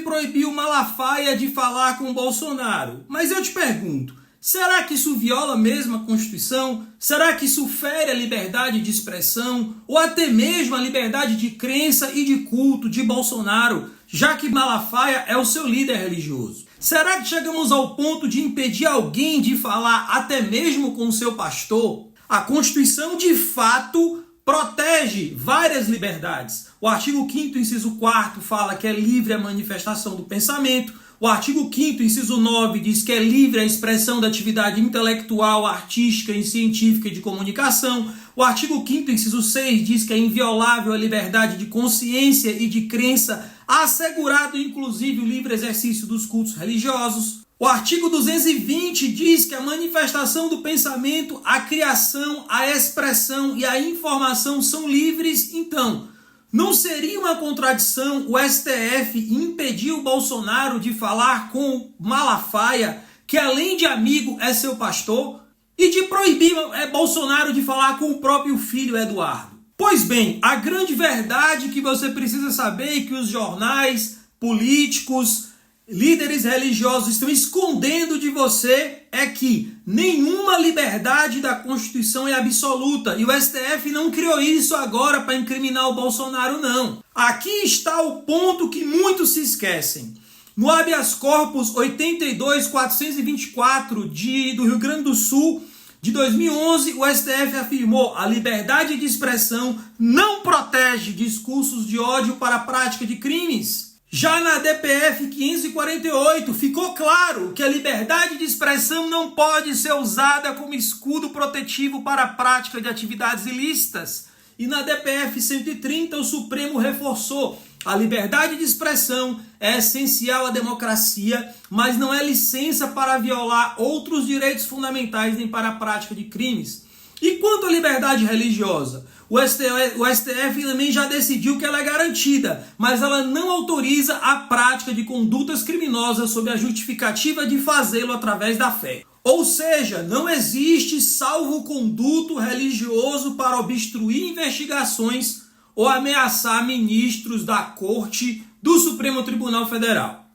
proibiu Malafaia de falar com Bolsonaro. Mas eu te pergunto, será que isso viola mesmo a Constituição? Será que isso fere a liberdade de expressão? Ou até mesmo a liberdade de crença e de culto de Bolsonaro, já que Malafaia é o seu líder religioso? Será que chegamos ao ponto de impedir alguém de falar até mesmo com o seu pastor? A Constituição, de fato, protege várias liberdades. O artigo 5º, inciso 4º, fala que é livre a manifestação do pensamento. O artigo 5º, inciso 9, diz que é livre a expressão da atividade intelectual, artística e científica e de comunicação. O artigo 5º, inciso 6, diz que é inviolável a liberdade de consciência e de crença, assegurado inclusive o livre exercício dos cultos religiosos. O artigo 220 diz que a manifestação do pensamento, a criação, a expressão e a informação são livres. Então, não seria uma contradição o STF impedir o Bolsonaro de falar com Malafaia, que além de amigo é seu pastor, e de proibir Bolsonaro de falar com o próprio filho Eduardo? Pois bem, a grande verdade que você precisa saber e que os jornais, políticos, líderes religiosos estão escondendo de você é que nenhuma liberdade da Constituição é absoluta. E o STF não criou isso agora para incriminar o Bolsonaro, não. Aqui está o ponto que muitos se esquecem. No habeas corpus 82.424 do Rio Grande do Sul, de 2011, o STF afirmou: a liberdade de expressão não protege discursos de ódio para a prática de crimes. Já na DPF 548, ficou claro que a liberdade de expressão não pode ser usada como escudo protetivo para a prática de atividades ilícitas. E na DPF 130, o Supremo reforçou: a liberdade de expressão é essencial à democracia, mas não é licença para violar outros direitos fundamentais nem para a prática de crimes. E quanto à liberdade religiosa? O STF também já decidiu que ela é garantida, mas ela não autoriza a prática de condutas criminosas sob a justificativa de fazê-lo através da fé. Ou seja, não existe salvo-conduto religioso para obstruir investigações ou ameaçar ministros da Corte do Supremo Tribunal Federal.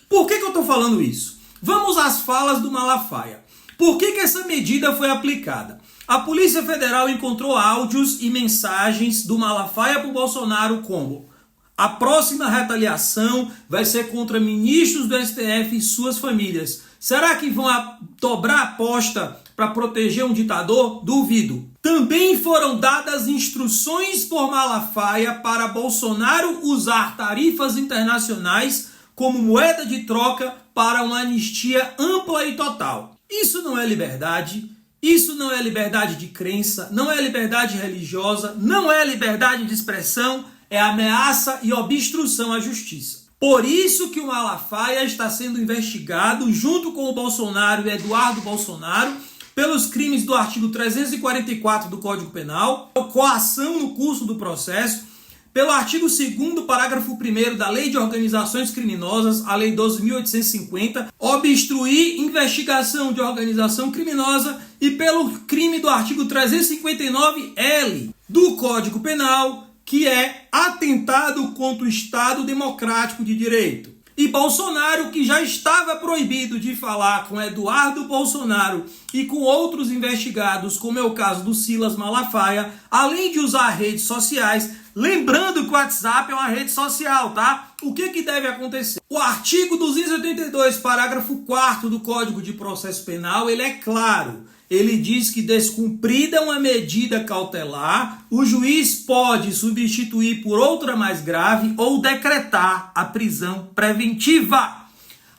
Por que eu estou falando isso? Vamos às falas do Malafaia. Por que essa medida foi aplicada? A Polícia Federal encontrou áudios e mensagens do Malafaia para o Bolsonaro como: a próxima retaliação vai ser contra ministros do STF e suas famílias. Será que vão dobrar a aposta para proteger um ditador? Duvido. Também foram dadas instruções por Malafaia para Bolsonaro usar tarifas internacionais como moeda de troca para uma anistia ampla e total. Isso não é liberdade. Isso não é liberdade de crença, não é liberdade religiosa, não é liberdade de expressão, é ameaça e obstrução à justiça. Por isso que o Malafaia está sendo investigado junto com o Bolsonaro e Eduardo Bolsonaro pelos crimes do artigo 344 do Código Penal, coação no curso do processo, pelo artigo 2º, parágrafo 1º da Lei de Organizações Criminosas, a Lei 12.850, obstruir investigação de organização criminosa e pelo crime do artigo 359-L do Código Penal, que é atentado contra o Estado Democrático de Direito. E Bolsonaro, que já estava proibido de falar com Eduardo Bolsonaro e com outros investigados, como é o caso do Silas Malafaia, além de usar redes sociais, lembrando que o WhatsApp é uma rede social, tá? O que deve acontecer? O artigo 282, parágrafo 4º do Código de Processo Penal, ele é claro. Ele diz que, descumprida uma medida cautelar, o juiz pode substituir por outra mais grave ou decretar a prisão preventiva.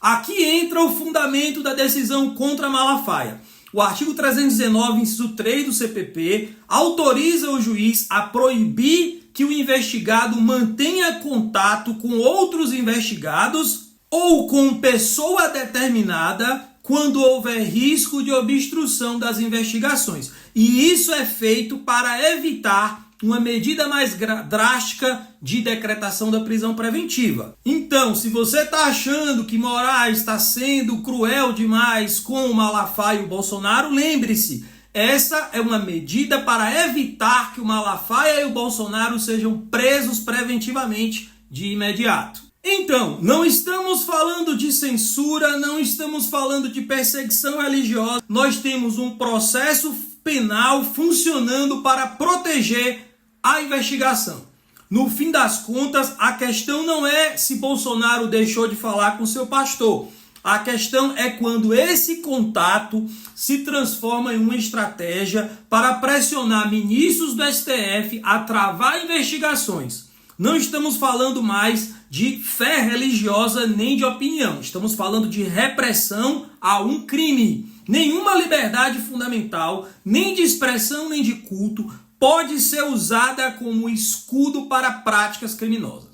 Aqui entra o fundamento da decisão contra Malafaia. O artigo 319, inciso 3 do CPP, autoriza o juiz a proibir que o investigado mantenha contato com outros investigados ou com pessoa determinada quando houver risco de obstrução das investigações. E isso é feito para evitar uma medida mais drástica de decretação da prisão preventiva. Então, se você está achando que Moraes está sendo cruel demais com o Malafaia e o Bolsonaro, lembre-se, essa é uma medida para evitar que o Malafaia e o Bolsonaro sejam presos preventivamente de imediato. Então, não estamos falando de censura, não estamos falando de perseguição religiosa. Nós temos um processo penal funcionando para proteger a investigação. No fim das contas, a questão não é se Bolsonaro deixou de falar com seu pastor. A questão é quando esse contato se transforma em uma estratégia para pressionar ministros do STF a travar investigações. Não estamos falando mais de fé religiosa nem de opinião. Estamos falando de repressão a um crime. Nenhuma liberdade fundamental, nem de expressão nem de culto, pode ser usada como escudo para práticas criminosas.